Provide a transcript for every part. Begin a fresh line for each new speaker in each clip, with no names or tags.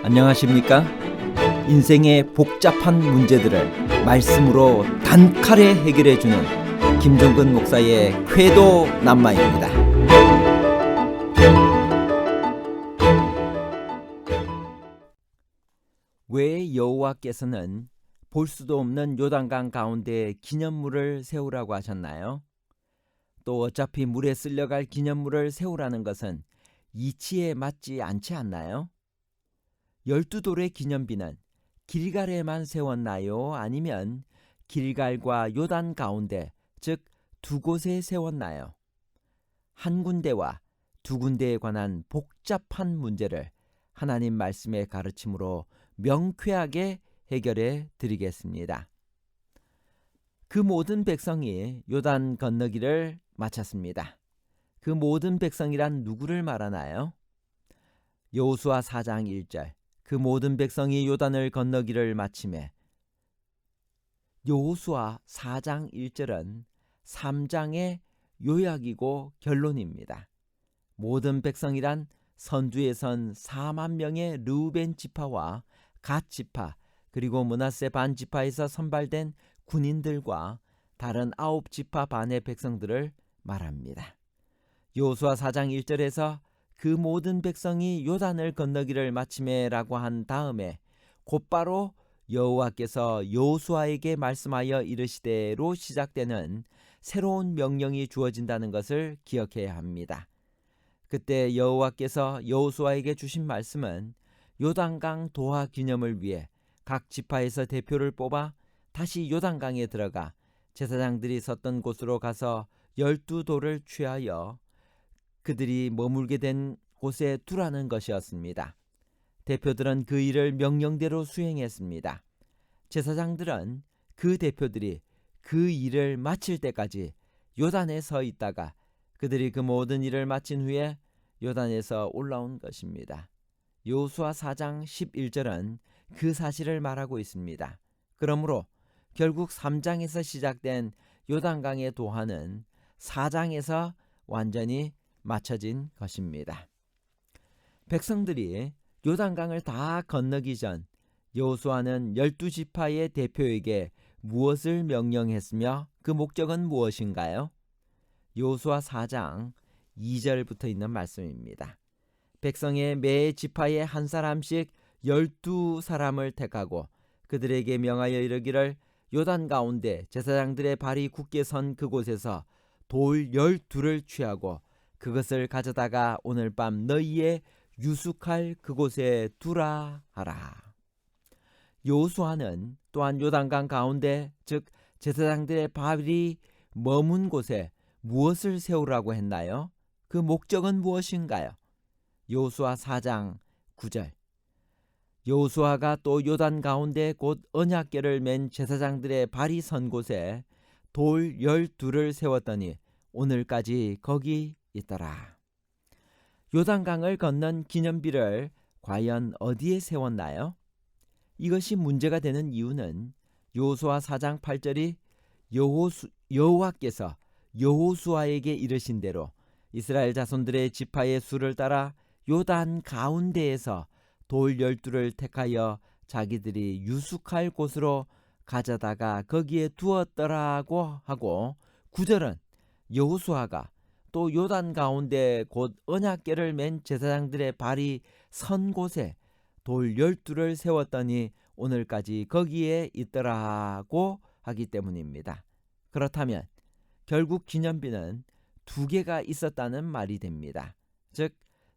안녕하십니까? 인생의 복잡한 문제들을 말씀으로 단칼에 해결해주는 김종근 목사의 쾌도 남마입니다. 왜 여호와께서는 볼 수도 없는 요단강 가운데 기념물을 세우라고 하셨나요? 또 어차피 물에 쓸려갈 기념물을 세우라는 것은 이치에 맞지 않지 않나요? 12돌의 기념비는 길갈에만 세웠나요? 아니면 길갈과 요단 가운데, 즉 두 곳에 세웠나요? 한 군데와 두 군데에 관한 복잡한 문제를 하나님 말씀의 가르침으로 명쾌하게 해결해 드리겠습니다. 그 모든 백성이 요단 건너기를 마쳤습니다. 그 모든 백성이란 누구를 말하나요? 여호수아 4장 1절, 그 모든 백성이 요단을 건너기를 마치매. 여호수아 4장 1절은 3장의 요약이고 결론입니다. 모든 백성이란 선두에 선 4만 명의 르우벤 지파와 갓 지파, 그리고 므낫세 반 지파에서 선발된 군인들과 다른 9지파 반의 백성들을 말합니다. 여호수아 4장 1절에서 그 모든 백성이 요단을 건너기를 마치매라고 한 다음에 곧바로 여호와께서 여호수아에게 말씀하여 이르시되로 시작되는 새로운 명령이 주어진다는 것을 기억해야 합니다. 그때 여호와께서 여호수아에게 주신 말씀은 요단강 도하 기념을 위해 각 지파에서 대표를 뽑아 다시 요단강에 들어가 제사장들이 섰던 곳으로 가서 12돌을 취하여 그들이 머물게 된 곳에 두라는 것이었습니다. 대표들은 그 일을 명령대로 수행했습니다. 제사장들은 그 대표들이 그 일을 마칠 때까지 요단에 서 있다가 그들이 그 모든 일을 마친 후에 요단에서 올라온 것입니다. 여호수아 4장 11절은 그 사실을 말하고 있습니다. 그러므로 결국 3장에서 시작된 요단강의 도하는 4장에서 완전히 맞춰진 것입니다. 백성들이 요단강을 다 건너기 전 여호수아는 12지파의 대표에게 무엇을 명령했으며 그 목적은 무엇인가요? 여호수아 4장 2절부터 있는 말씀입니다. 백성의 매 지파에 한 사람씩 12사람을 택하고 그들에게 명하여 이르기를 요단 가운데 제사장들의 발이 굳게 선 그곳에서 돌 12를 취하고 그것을 가져다가 오늘 밤 너희의 유숙할 그곳에 두라 하라. 여호수아는 또한 요단강 가운데, 즉 제사장들의 발이 머문 곳에 무엇을 세우라고 했나요? 그 목적은 무엇인가요? 여호수아 4장 9절, 여호수아가 또 요단 가운데 곧 언약궤를 맨 제사장들의 발이 선 곳에 돌 12를 세웠더니 오늘까지 거기 있더라. 요단강을 건넌 기념비를 과연 어디에 세웠나요? 이것이 문제가 되는 이유는 여호수아 4장 8절이 여호와께서 여호수아에게 이르신 대로 이스라엘 자손들의 지파의 수를 따라 요단 가운데에서 돌 12를 택하여 자기들이 유숙할 곳으로 가져다가 거기에 두었더라고 하고, 9절은 여호수아가 또 요단 가운데 곧 언약궤를 맨 제사장들의 발이 선 곳에 돌 12를 세웠더니 오늘까지 거기에 있더라고 하기 때문입니다. 그렇다면 결국 기념비는 두 개가 있었다는 말이 됩니다. 즉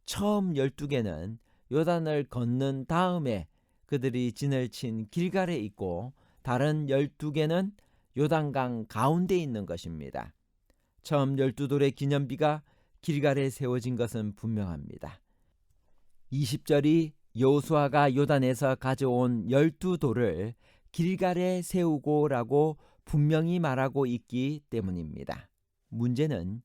처음 12개는 요단을 건넌 다음에 그들이 진을 친 길갈에 있고, 다른 12개는 요단강 가운데 있는 것입니다. 처음 12돌의 기념비가 길갈에 세워진 것은 분명합니다. 20절이 여호수아가 요단에서 가져온 12돌을 길갈에 세우고라고 분명히 말하고 있기 때문입니다. 문제는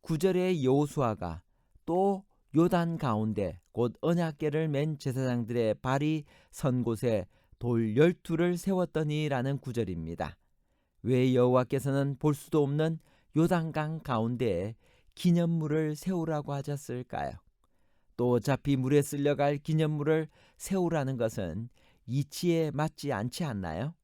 9절의 여호수아가 또 요단 가운데 곧 언약궤를 맨 제사장들의 발이 선 곳에 돌 12를 세웠더니 라는 9절입니다. 왜 여호와께서는 볼 수도 없는 요단강 가운데에 기념물을 세우라고 하셨을까요? 또 어차피 물에 쓸려갈 기념물을 세우라는 것은 이치에 맞지 않지 않나요?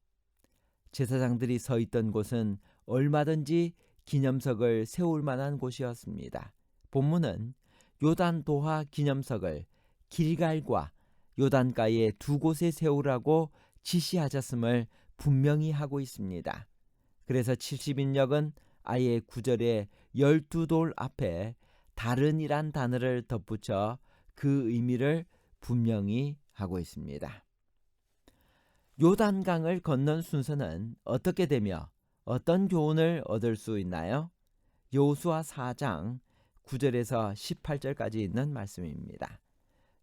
제사장들이 서 있던 곳은 얼마든지 기념석을 세울 만한 곳이었습니다. 본문은 요단 도하 기념석을 길갈과 요단가에 두 곳에 세우라고 지시하셨음을 분명히 하고 있습니다. 그래서 70인역은 아예 구절에 12돌 앞에 다른이란 단어를 덧붙여 그 의미를 분명히 하고 있습니다. 요단강을 건넌 순서는 어떻게 되며 어떤 교훈을 얻을 수 있나요? 여호수아 4장 9절에서 18절까지 있는 말씀입니다.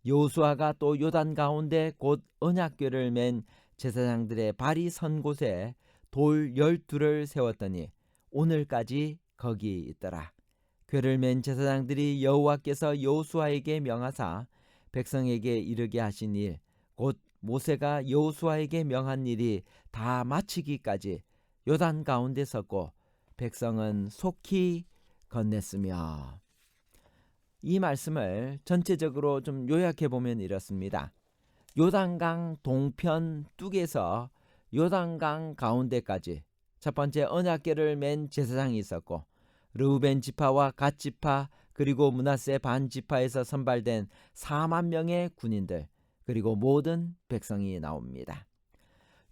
여호수아가 또 요단 가운데 곧 언약궤를 맨 제사장들의 발이 선 곳에 돌 12를 세웠더니 오늘까지 거기 있더라. 궤를 맨 제사장들이 여호와께서 여호수아에게 명하사 백성에게 이르게 하신 일, 곧 모세가 여호수아에게 명한 일이 다 마치기까지 요단 가운데 섰고 백성은 속히 건넸으며. 이 말씀을 전체적으로 좀 요약해 보면 이렇습니다. 요단강 동편 뚝에서 요단강 가운데까지 첫 번째 언약궤를 맨 제사장이 있었고, 르우벤 지파와 갓 지파 그리고 므낫세 반 지파에서 선발된 4만 명의 군인들, 그리고 모든 백성이 나옵니다.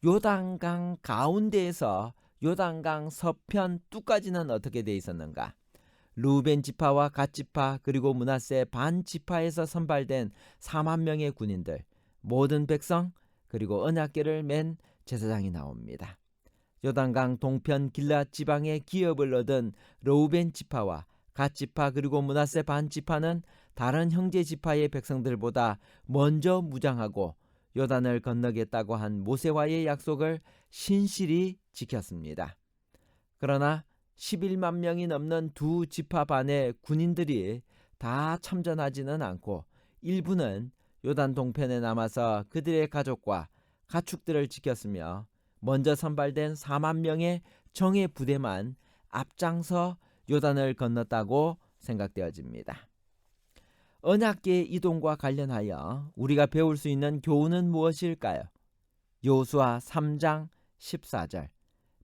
요단강 가운데에서 요단강 서편 뚝까지는 어떻게 돼 있었는가? 르우벤 지파와 갓 지파 그리고 므낫세 반 지파에서 선발된 4만 명의 군인들, 모든 백성 그리고 언약궤를 맨 제사장이 나옵니다. 요단강 동편 길앗 지방의 기업을 얻은 르우벤 지파와 갓 지파 그리고 므낫세 반 지파는 다른 형제 지파의 백성들보다 먼저 무장하고 요단을 건너겠다고 한 모세와의 약속을 신실히 지켰습니다. 그러나 11만 명이 넘는 두 지파 반의 군인들이 다 참전하지는 않고 일부는 요단 동편에 남아서 그들의 가족과 가축들을 지켰으며, 먼저 선발된 4만 명의 정예 부대만 앞장서 요단을 건넜다고 생각되어집니다. 언약궤 이동과 관련하여 우리가 배울 수 있는 교훈은 무엇일까요? 여호수아 3장 14절,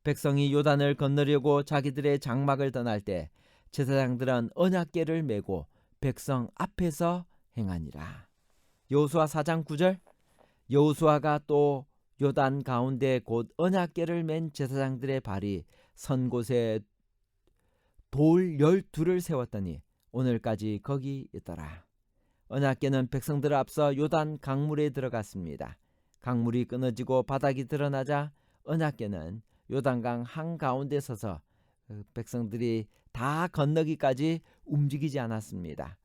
백성이 요단을 건너려고 자기들의 장막을 떠날 때 제사장들은 언약궤를 메고 백성 앞에서 행하니라. 여호수아 4장 9절, 여호수아가 또 요단 가운데 곧 언약궤를 맨 제사장들의 발이 선 곳에 돌 12를 세웠더니 오늘까지 거기 있더라. 언약궤는 백성들 앞서 요단 강물에 들어갔습니다. 강물이 끊어지고 바닥이 드러나자 언약궤는 요단강 한가운데 서서 백성들이 다 건너기까지 움직이지 않았습니다.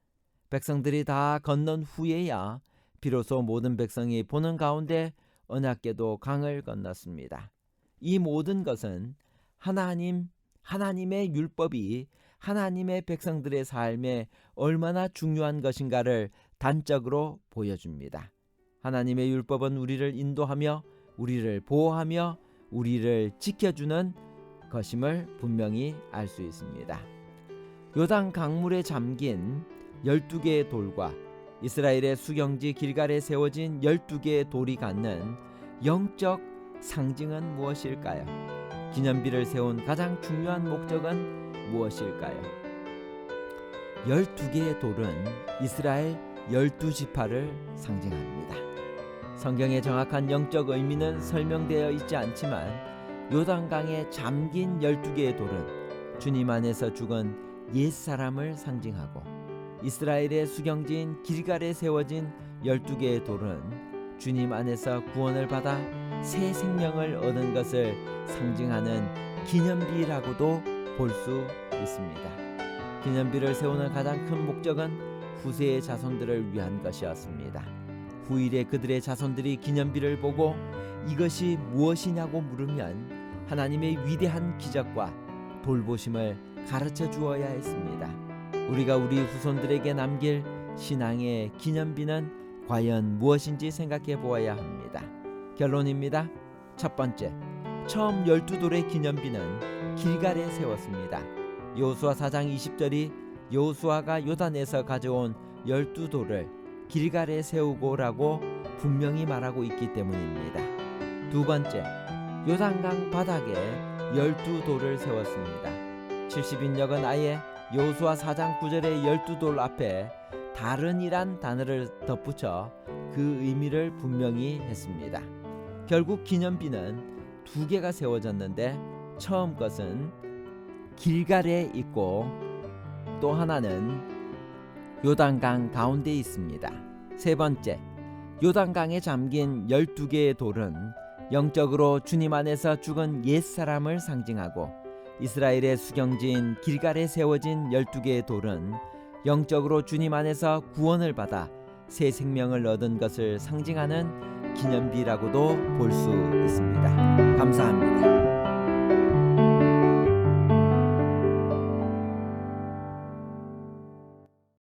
백성들이 다 건넌 후에야 비로소 모든 백성이 보는 가운데 언약궤도 강을 건넜습니다. 이 모든 것은 하나님의 율법이 하나님의 백성들의 삶에 얼마나 중요한 것인가를 단적으로 보여줍니다. 하나님의 율법은 우리를 인도하며 우리를 보호하며 우리를 지켜주는 것임을 분명히 알 수 있습니다. 요단 강물에 잠긴 12개의 돌과 이스라엘의 수경지 길갈에 세워진 12개의 돌이 갖는 영적 상징은 무엇일까요? 기념비를 세운 가장 중요한 목적은 무엇일까요? 12개의 돌은 이스라엘 12지파를 상징합니다. 성경의 정확한 영적 의미는 설명되어 있지 않지만 요단강에 잠긴 12개의 돌은 주님 안에서 죽은 옛사람을 상징하고, 이스라엘의 수경지인 길갈에 세워진 12개의 돌은 주님 안에서 구원을 받아 새 생명을 얻은 것을 상징하는 기념비라고도 볼 수 있습니다. 기념비를 세우는 가장 큰 목적은 후세의 자손들을 위한 것이었습니다. 후일에 그들의 자손들이 기념비를 보고 이것이 무엇이냐고 물으면 하나님의 위대한 기적과 돌보심을 가르쳐 주어야 했습니다. 우리가 우리 후손들에게 남길 신앙의 기념비는 과연 무엇인지 생각해 보아야 합니다. 결론입니다. 첫 번째, 처음 12돌의 기념비는 길갈에 세웠습니다. 여호수아 4장 20절이 여호수아가 요단에서 가져온 12돌을 길갈에 세우고라고 분명히 말하고 있기 때문입니다. 두 번째, 요단강 바닥에 12돌을 세웠습니다. 70인역은 아예 여호수아 4장 9절의 12돌 앞에 다른이란 단어를 덧붙여 그 의미를 분명히 했습니다. 결국 기념비는 두 개가 세워졌는데 처음 것은 길갈에 있고 또 하나는 요단강 가운데 있습니다. 세 번째, 요단강에 잠긴 12개의 돌은 영적으로 주님 안에서 죽은 옛사람을 상징하고 이스라엘의 수경지인 길갈에 세워진 12개의 돌은 영적으로 주님 안에서 구원을 받아 새 생명을 얻은 것을 상징하는 기념비라고도 볼 수 있습니다. 감사합니다.